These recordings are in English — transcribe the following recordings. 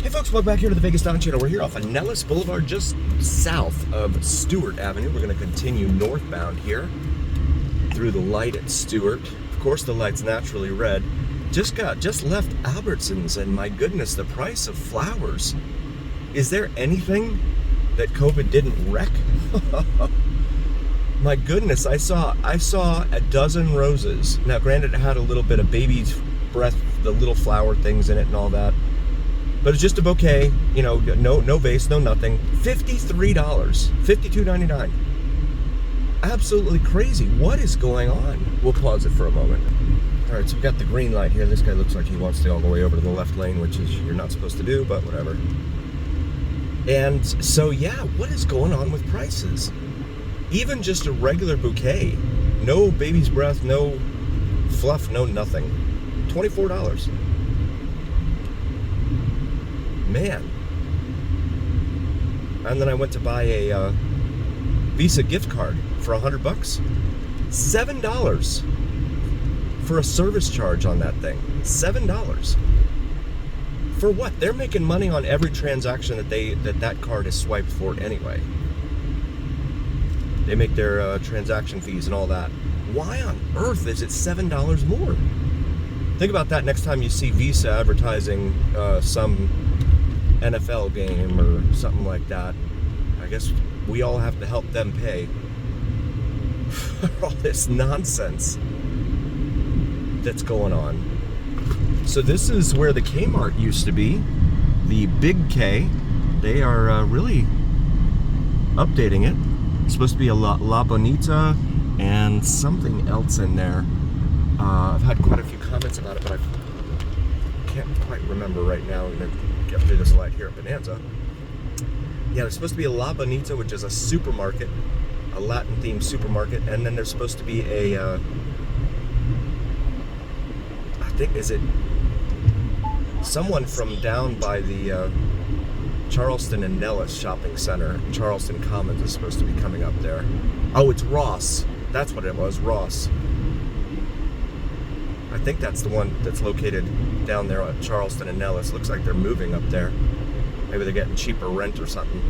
Hey folks, welcome back here to the Vegas Don Channel. We're here off of Nellis Boulevard, just south of Stewart Avenue. We're going to continue northbound here through the light at Stewart. Of course, the light's naturally red. Just left Albertsons, and my goodness, the price of flowers. Is there anything that COVID didn't wreck? My goodness, I saw a dozen roses. Now, granted, it had a little bit of baby's breath, the little flower things in it and all that. But it's just a bouquet, you know, no vase, no nothing. $53, $52.99. Absolutely crazy. What is going on? We'll pause it for a moment. All right, so we've got the green light here. This guy looks like he wants to go all the way over to the left lane, which is you're not supposed to do, but whatever. And so, yeah, what is going on with prices? Even just a regular bouquet, no baby's breath, no fluff, no nothing. $24. Man. And then I went to buy a Visa gift card for $100. $7 for a service charge on that thing. $7. For what? They're making money on every transaction that card is swiped for anyway. They make their transaction fees and all that. Why on earth is it $7 more? Think about that next time you see Visa advertising some NFL game or something like that. I guess we all have to help them pay for all this nonsense that's going on. So this is where the Kmart used to be, the Big K. They are really updating it. It's supposed to be a La Bonita and something else in there. I've had quite a few comments about it, but I can't quite remember right now. I'm going to get through this light here at Bonanza. Yeah, there's supposed to be a La Bonita, which is a supermarket, a Latin-themed supermarket, and then there's supposed to be a, I think, is it someone from down by the Charleston and Nellis shopping center. Charleston Commons is supposed to be coming up there. Oh, it's Ross. That's what it was, Ross. I think that's the one that's located down there at Charleston and Nellis. Looks like they're moving up there. Maybe they're getting cheaper rent or something.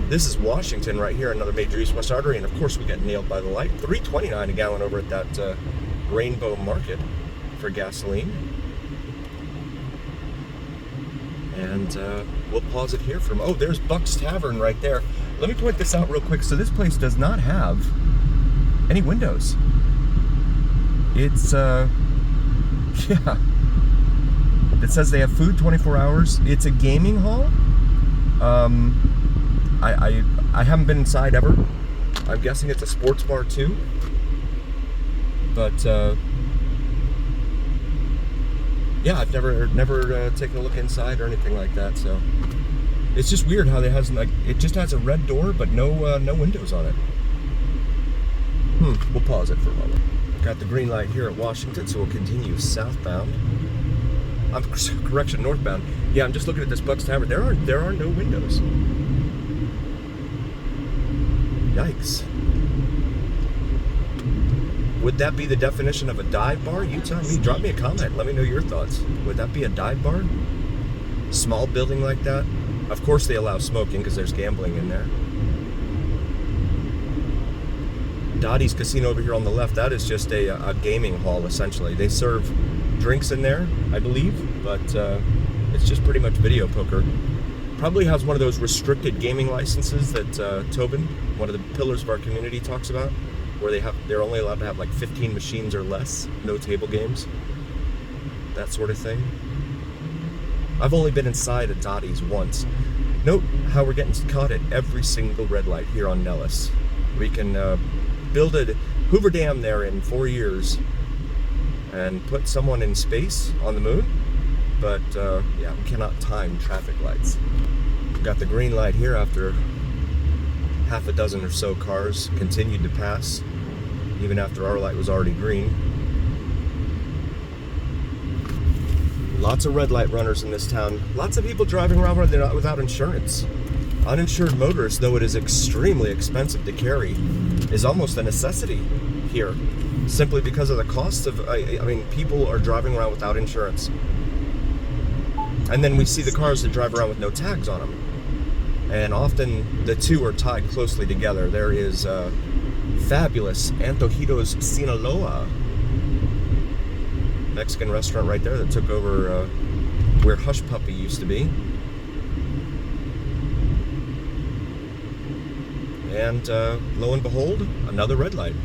This is Washington right here, another major east-west artery, and of course we get nailed by the light. $3.29 a gallon over at that Rainbow Market for gasoline. And we'll pause it here from, oh, there's Buck's Tavern right there. Let me point this out real quick. So this place does not have any windows. It's, yeah. It says they have food 24 hours. It's a gaming hall. I haven't been inside ever. I'm guessing it's a sports bar too. But, yeah, I've never taken a look inside or anything like that. So it's just weird how it has it just has a red door but no windows on it. We'll pause it for a moment. Got the green light here at Washington, so we'll continue southbound. Correction, northbound. Yeah, I'm just looking at this Buck's Tavern. There are no windows. Yikes. Would that be the definition of a dive bar? You tell me. Drop me a comment. Let me know your thoughts. Would that be a dive bar? Small building like that? Of course they allow smoking because there's gambling in there. Dottie's Casino over here on the left, that is just a gaming hall, essentially. They serve drinks in there, I believe, but it's just pretty much video poker. Probably has one of those restricted gaming licenses that Tobin, one of the pillars of our community, talks about, where they're only allowed to have like 15 machines or less, no table games, that sort of thing. I've only been inside a Dottie's once. Note how we're getting caught at every single red light here on Nellis. We can build a Hoover Dam there in 4 years and put someone in space on the moon, but yeah, we cannot time traffic lights. We've got the green light here after half a dozen or so cars continued to pass, even after our light was already green. Lots of red light runners in this town. Lots of people driving around without insurance. Uninsured motorists, though it is extremely expensive to carry, is almost a necessity here, simply because of the cost of, I mean, people are driving around without insurance. And then we see the cars that drive around with no tags on them. And often the two are tied closely together. There is fabulous Antojitos Sinaloa, Mexican restaurant right there that took over where Hush Puppy used to be. And lo and behold, another red light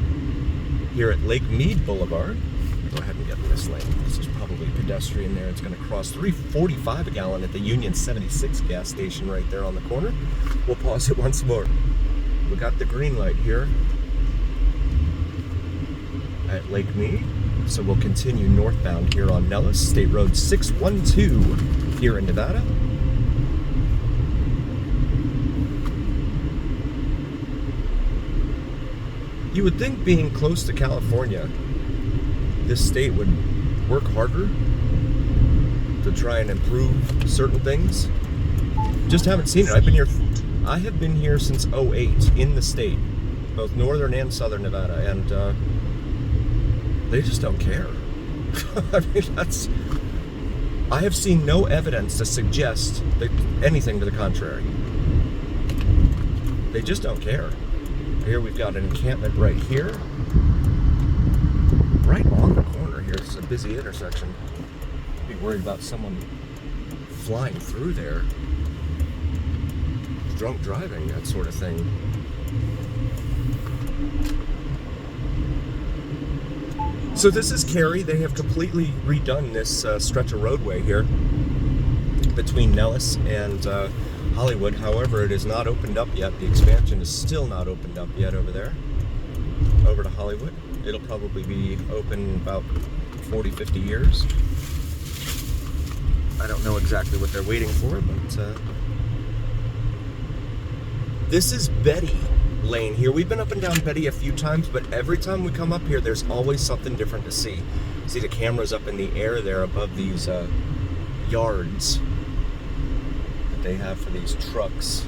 here at Lake Mead Boulevard. Go ahead and get in this lane. This is probably pedestrian there. It's going to cross $3.45 a gallon at the Union 76 gas station right there on the corner. We'll pause it once more. We got the green light here at Lake Mead. So we'll continue northbound here on Nellis, State Road 612 here in Nevada. You would think being close to California, this state would work harder to try and improve certain things. Just haven't seen it. I have been here since 2008 in the state, both northern and southern Nevada, and they just don't care. I mean, I have seen no evidence to suggest anything to the contrary. They just don't care. Here we've got an encampment right here. Right on the corner here. It's a busy intersection. Be worried about someone flying through there. Drunk driving, that sort of thing. So this is Cary. They have completely redone this stretch of roadway here between Nellis and Hollywood. However, it is not opened up yet. The expansion is still not opened up yet over there, over to Hollywood. It'll probably be open in about 40, 50 years. I don't know exactly what they're waiting for, but this is Betty Lane here. We've been up and down Betty a few times, but every time we come up here, there's always something different to see. See the cameras up in the air there above these yards they have for these trucks.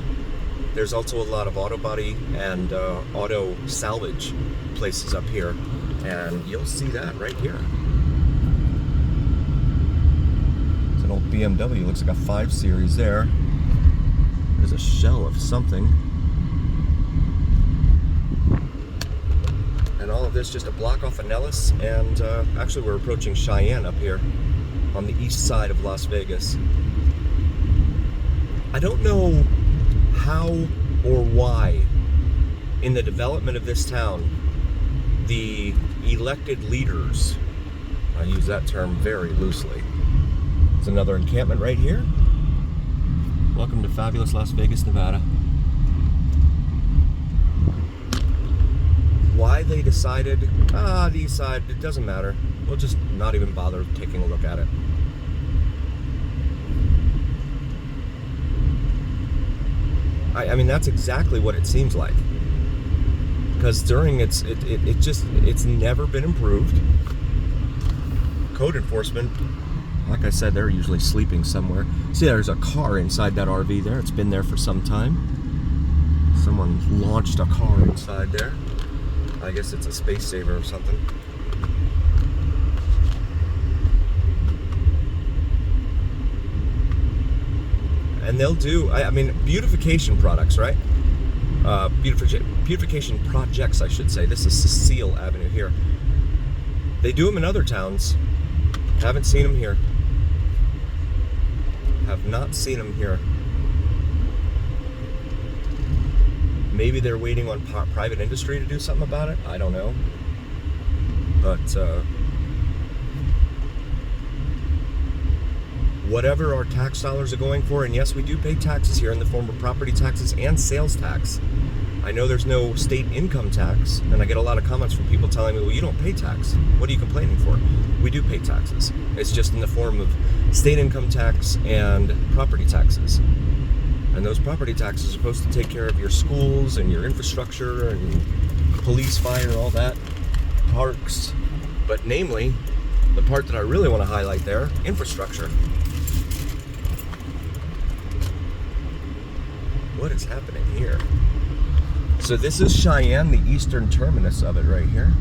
There's also a lot of auto body and auto salvage places up here, and you'll see that right here. It's an old BMW, looks like a 5 Series there. There's a shell of something. And all of this just a block off of Nellis, and actually we're approaching Cheyenne up here on the east side of Las Vegas. I don't know how or why in the development of this town the elected leaders, I use that term very loosely. It's another encampment right here. Welcome to fabulous Las Vegas, Nevada. Why they decided, the east side, it doesn't matter. We'll just not even bother taking a look at it. I mean, that's exactly what it seems like. Because during it's never been improved. Code enforcement, like I said, they're usually sleeping somewhere. See, there's a car inside that RV there. It's been there for some time. Someone launched a car inside there. I guess it's a space saver or something. And they'll do, I mean, beautification products, right? Beautification projects, I should say. This is Cecile Avenue here. They do them in other towns. Haven't seen them here. Have not seen them here. Maybe they're waiting on private industry to do something about it. I don't know. But whatever our tax dollars are going for, and yes, we do pay taxes here in the form of property taxes and sales tax. I know there's no state income tax, and I get a lot of comments from people telling me, well, you don't pay tax. What are you complaining for? We do pay taxes. It's just in the form of state income tax and property taxes. And those property taxes are supposed to take care of your schools and your infrastructure and police, fire, all that, parks. But namely, the part that I really want to highlight there, infrastructure. What is happening here? So this is Cheyenne, the eastern terminus of it right here.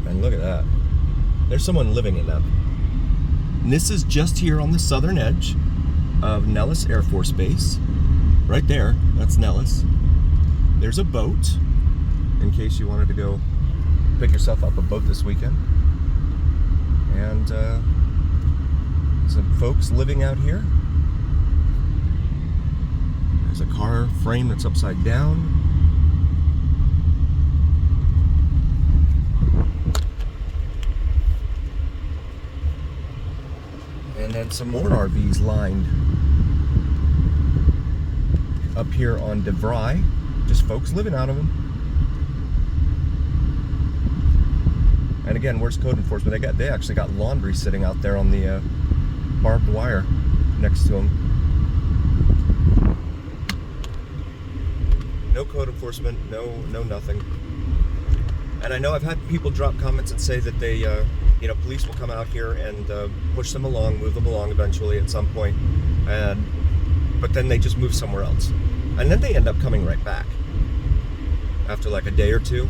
And look at that. There's someone living in that And this is just here on the southern edge of Nellis Air Force Base. Right there, that's Nellis. There's a boat, in case you wanted to go pick yourself up a boat this weekend. And some folks living out here. There's a car frame that's upside down. And then some more RVs lined up here on DeVry. Just folks living out of them. And again, where's code enforcement? They actually got laundry sitting out there on the barbed wire next to them. No code enforcement, no nothing. And I know I've had people drop comments and say that they, police will come out here and push them along, move them along eventually at some point, but then they just move somewhere else. And then they end up coming right back after like a day or two.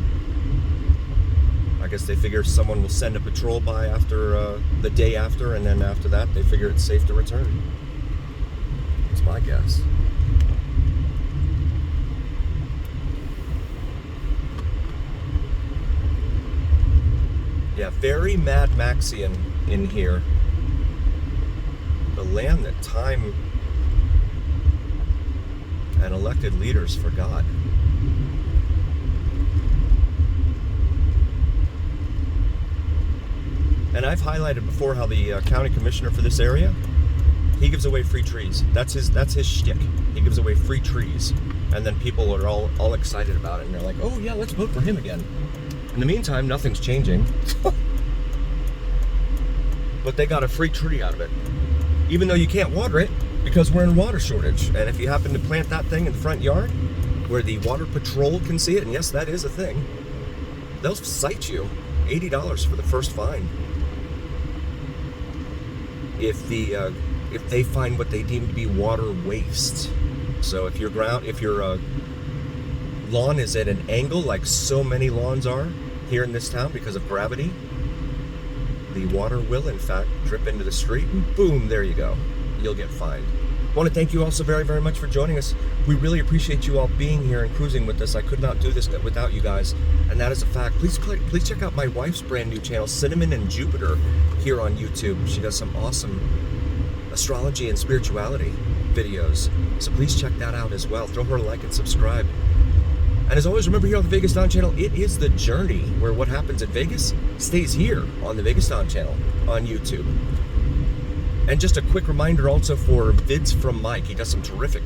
I guess they figure someone will send a patrol by after the day after, and then after that they figure it's safe to return. That's my guess. Yeah, very Mad Maxian in here. The land that time and elected leaders forgot. And I've highlighted before how the county commissioner for this area, he gives away free trees. That's his shtick. He gives away free trees, and then people are all excited about it, and they're like, "Oh yeah, let's vote for him again." In the meantime, nothing's changing. But they got a free tree out of it, even though you can't water it because we're in a water shortage. And if you happen to plant that thing in the front yard where the water patrol can see it, and yes, that is a thing, they'll cite you $80 for the first fine if they find what they deem to be water waste. So if your lawn is at an angle, like so many lawns are here in this town because of gravity, the water will in fact drip into the street, and boom, there you go. You'll get fined. I want to thank you all so very, very much for joining us. We really appreciate you all being here and cruising with us. I could not do this without you guys, and that is a fact. Please check out my wife's brand new channel, Cinnamon and Jupiter, here on YouTube. She does some awesome astrology and spirituality videos, so please check that out as well. Throw her a like and subscribe. And as always, remember here on the Vegas Don channel, it is the journey where what happens in Vegas stays here on the Vegas Don channel on YouTube. And just a quick reminder also for vids from Mike. He does some terrific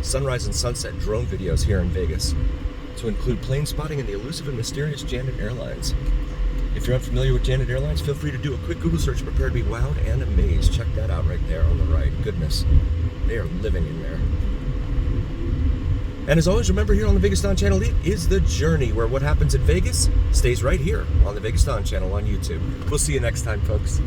sunrise and sunset drone videos here in Vegas, to include plane spotting and the elusive and mysterious Janet Airlines. If you're unfamiliar with Janet Airlines, feel free to do a quick Google search. Prepare to be wowed and amazed. Check that out right there on the right. Goodness, they are living in there. And as always, remember here on the Vegas Don channel, it is the journey where what happens in Vegas stays right here on the Vegas Don channel on YouTube. We'll see you next time, folks.